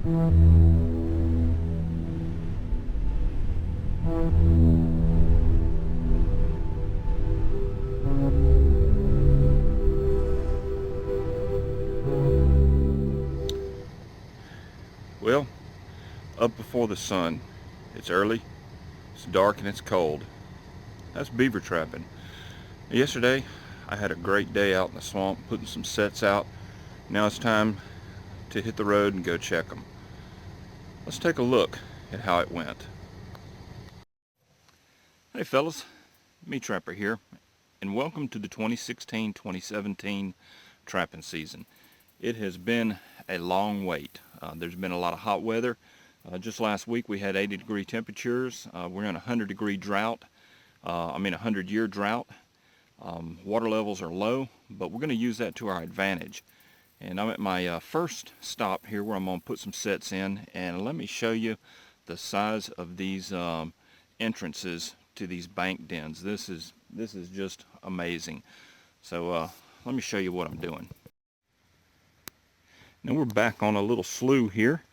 Well, up before the sun. It's early, it's dark, and it's cold. That's beaver trapping. Yesterday, I had a great day out in the swamp putting some sets out. Now it's time to hit the road and go check them. Let's take a look at how it went. Hey fellas, Meat Trapper here, and welcome to the 2016-2017 trapping season. It has been a long wait. There's been a lot of hot weather. Just last week we had 80-degree temperatures. We're in a 100-degree drought. 100-year drought. Water levels are low, but we're going to use that to our advantage. And I'm at my first stop here where I'm going to put some sets in, and let me show you the size of these entrances to these bank dens. This is just amazing. So let me show you what I'm doing. Now we're back on a little slough here.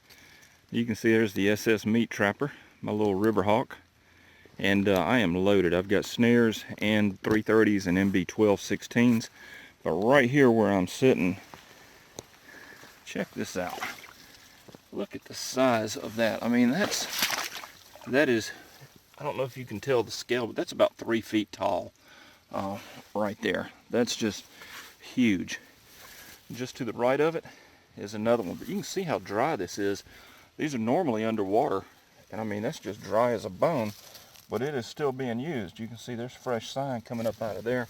You can see there's the SS Meat Trapper, my little river hawk. And I am loaded. I've got snares and 330s and MB1216s. But right here where I'm sitting, check this out. Look at the size of that. I mean, that is, I don't know if you can tell the scale, but that's about 3 feet tall right there. That's just huge. Just to the right of it is another one. But you can see how dry this is. These are normally underwater. And I mean, that's just dry as a bone. But it is still being used. You can see there's fresh sign coming up out of there.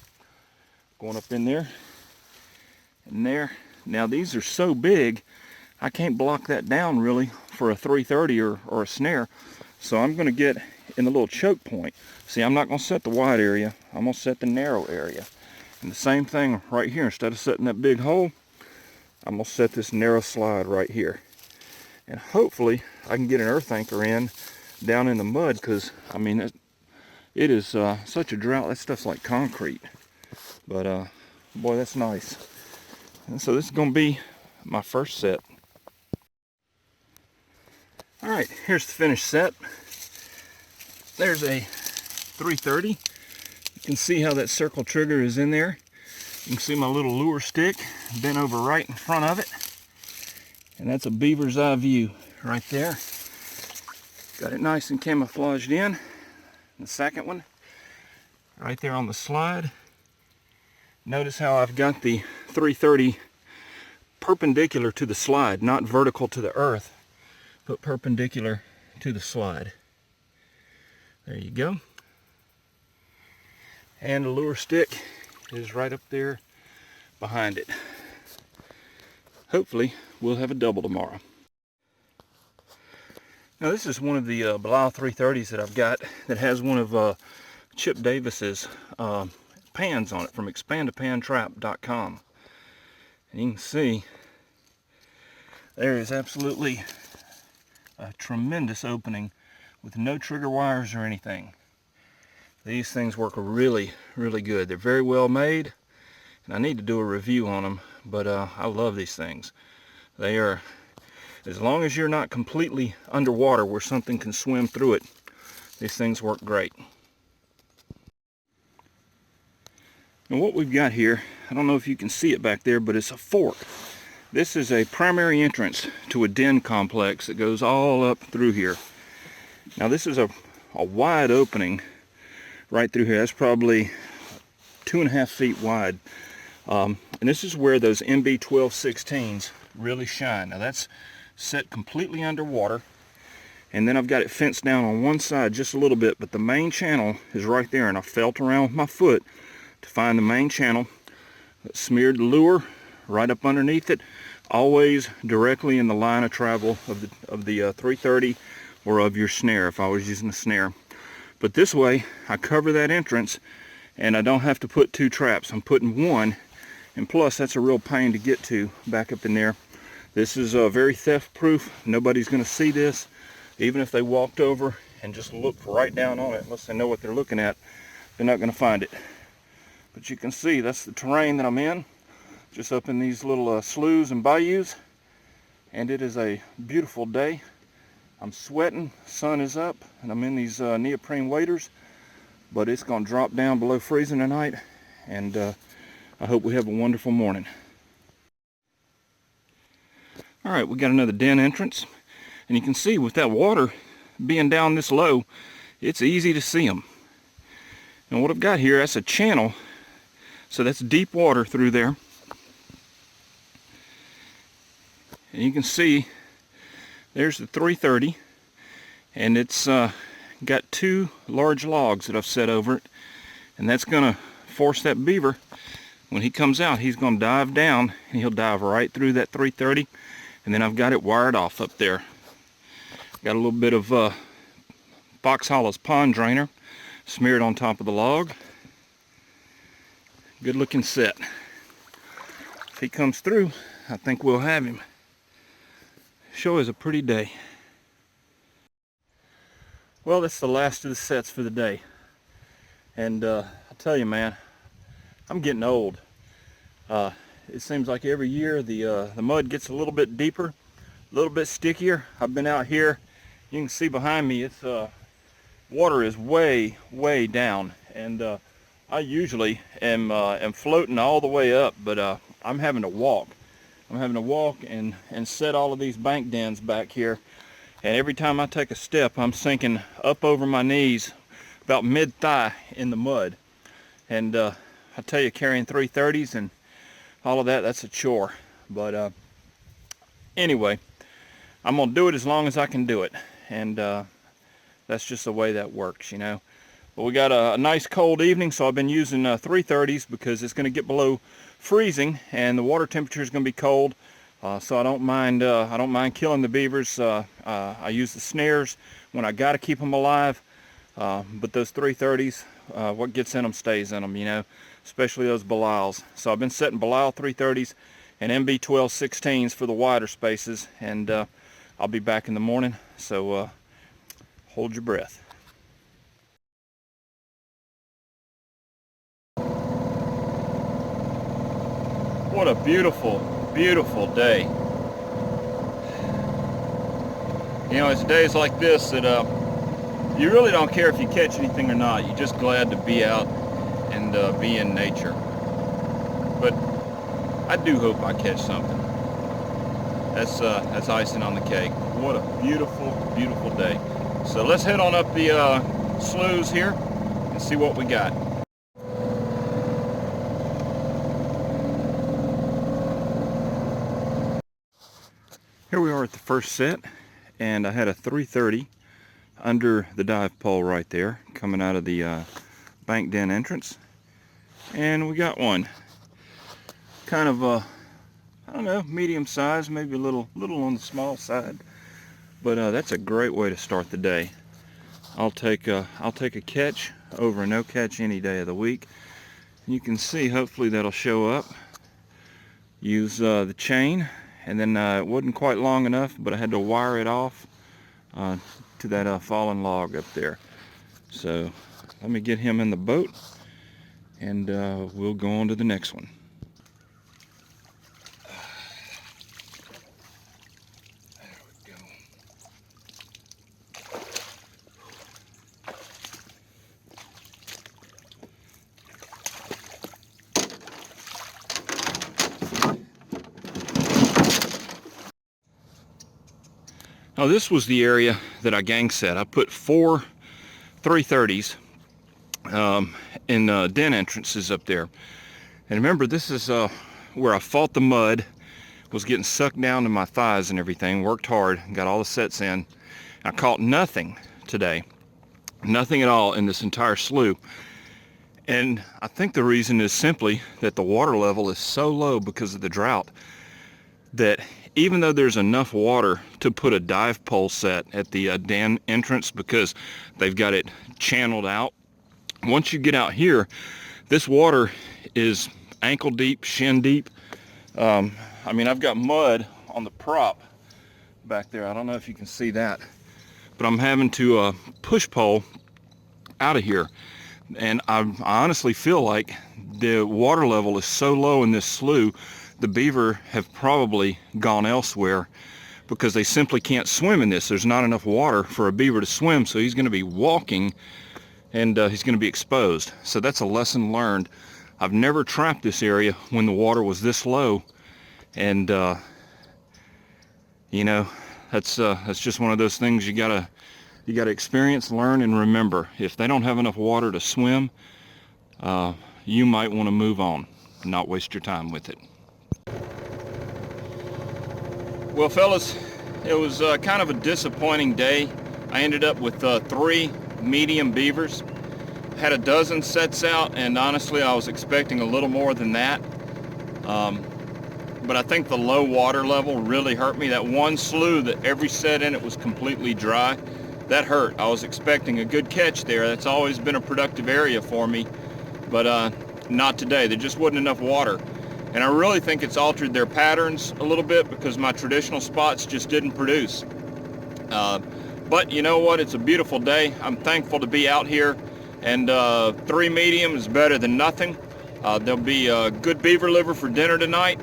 Going up in there. And there. Now these are so big, I can't block that down really for a 330 or a snare. So I'm going to get in the little choke point. See, I'm not going to set the wide area. I'm going to set the narrow area. And the same thing right here. Instead of setting that big hole, I'm going to set this narrow slide right here. And hopefully I can get an earth anchor in down in the mud, because I mean it is such a drought. That stuff's like concrete. But boy, that's nice. And so this is going to be my first set. All right, here's the finished set. There's a 330. You can see how that circle trigger is in there. You can see my little lure stick bent over right in front of it. And that's a beaver's eye view right there. Got it nice and camouflaged in. The second one, right there on the slide. Notice how I've got the 330 perpendicular to the slide, not vertical to the earth, but perpendicular to the slide. There you go. And the lure stick is right up there behind it. Hopefully we'll have a double tomorrow. Now this is one of the Belial 330s that I've got that has one of Chip Davis's pans on it from expandapantrap.com. And you can see there is absolutely a tremendous opening with no trigger wires or anything. These things work really, really good. They're very well made, and I need to do a review on them, but I love these things. They are, as long as you're not completely underwater where something can swim through it, these things work great. And what we've got here, I don't know if you can see it back there, but it's a fork. This is a primary entrance to a den complex that goes all up through here. Now this is a wide opening right through here. That's probably 2.5 feet wide. And this is where those MB1216s really shine. Now that's set completely underwater, and then I've got it fenced down on one side just a little bit, but the main channel is right there, and I felt around with my foot to find the main channel. Smeared the lure right up underneath it, always directly in the line of travel of the 330 or of your snare if I was using a snare. But this way I cover that entrance and I don't have to put 2 traps. I'm putting 1, and plus that's a real pain to get to back up in there. This is very theft proof. Nobody's going to see this. Even if they walked over and just looked right down on it, unless they know what they're looking at, they're not going to find it. But you can see that's the terrain that I'm in, just up in these little sloughs and bayous. and it is a beautiful day. I'm sweating, sun is up, and I'm in these neoprene waders, but it's going to drop down below freezing tonight, and I hope we have a wonderful morning. All right, we got another den entrance, and you can see with that water being down this low, it's easy to see them. And what I've got here, that's a channel, so that's deep water through there. And you can see there's the 330, and it's got two large logs that I've set over it, and that's going to force that beaver. When he comes out, he's going to dive down, and he'll dive right through that 330, and then I've got it wired off up there. Got a little bit of Fox Hollow's pond drainer smeared on top of the log. Good looking set. If he comes through, I think we'll have him. Sure is a pretty day. Well, that's the last of the sets for the day. And I'll tell you, man, I'm getting old. It seems like every year the mud gets a little bit deeper, a little bit stickier. I've been out here. You can see behind me, it's water is way down, and I usually am floating all the way up, but I'm having to walk. I'm having to walk and set all of these bank dens back here, and every time I take a step, I'm sinking up over my knees, about mid-thigh in the mud. And I tell you, carrying 330s and all of that, that's a chore. But anyway, I'm gonna do it as long as I can do it, and that's just the way that works, you know. But we got a nice cold evening, so I've been using 330s because it's going to get below freezing, and the water temperature is going to be cold. So I don't mind killing the beavers. I use the snares when I got to keep them alive. But those 330s, what gets in them stays in them, you know, especially those Belials. So I've been setting Belial 330s and MB12 16s for the wider spaces, and I'll be back in the morning. So hold your breath. What a beautiful, beautiful day. You know, it's days like this that you really don't care if you catch anything or not. You're just glad to be out and be in nature. But I do hope I catch something. That's icing on the cake. What a beautiful, beautiful day. So let's head on up the sloughs here and see what we got. Here we are at the first set, and I had a 330 under the dive pole right there, coming out of the bank den entrance, and we got one. Kind of I don't know, medium size, maybe a little on the small side, but that's a great way to start the day. I'll take a catch over a no catch any day of the week. And you can see, hopefully that'll show up. Use the chain. And then it wasn't quite long enough, but I had to wire it off to that fallen log up there. So let me get him in the boat, and we'll go on to the next one. There we go. Now this was the area that I gang set. I put 4 330s in den entrances up there. And remember, this is where I fought the mud, was getting sucked down to my thighs and everything, worked hard, got all the sets in. I caught nothing today. Nothing at all in this entire slough. And I think the reason is simply that the water level is so low because of the drought that even though there's enough water to put a dive pole set at the den entrance because they've got it channeled out, once you get out here, this water is ankle deep, shin deep. I mean, I've got mud on the prop back there. I don't know if you can see that, but I'm having to push pole out of here. And I honestly feel like the water level is so low in this slough, the beaver have probably gone elsewhere because they simply can't swim in this. There's not enough water for a beaver to swim, so he's going to be walking, and he's going to be exposed. So that's a lesson learned. I've never trapped this area when the water was this low, and you know, that's just one of those things you gotta experience, learn, and remember. If they don't have enough water to swim, you might want to move on and not waste your time with it. Well, fellas, it was kind of a disappointing day. I ended up with 3 medium beavers. Had a dozen sets out, and honestly I was expecting a little more than that. But I think the low water level really hurt me. That one slough that every set in it was completely dry, that hurt. I was expecting a good catch there. That's always been a productive area for me, but not today. There just wasn't enough water. And I really think it's altered their patterns a little bit because my traditional spots just didn't produce. But you know what? It's a beautiful day. I'm thankful to be out here, and 3 medium is better than nothing. There'll be a good beaver liver for dinner tonight,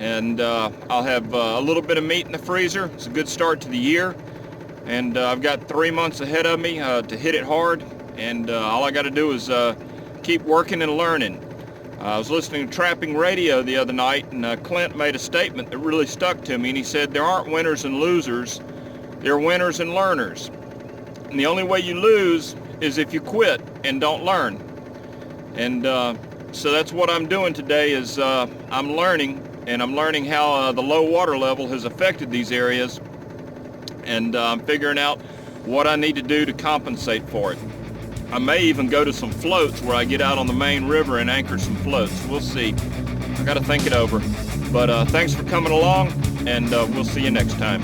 and I'll have a little bit of meat in the freezer. It's a good start to the year, and I've got 3 months ahead of me to hit it hard, and all I got to do is keep working and learning. I was listening to Trapping Radio the other night, and Clint made a statement that really stuck to me, and he said there aren't winners and losers, there are winners and learners. And the only way you lose is if you quit and don't learn. And so that's what I'm doing today, is I'm learning, and I'm learning how the low water level has affected these areas, and I'm figuring out what I need to do to compensate for it. I may even go to some floats where I get out on the main river and anchor some floats. We'll see. I got to think it over. But thanks for coming along, and we'll see you next time.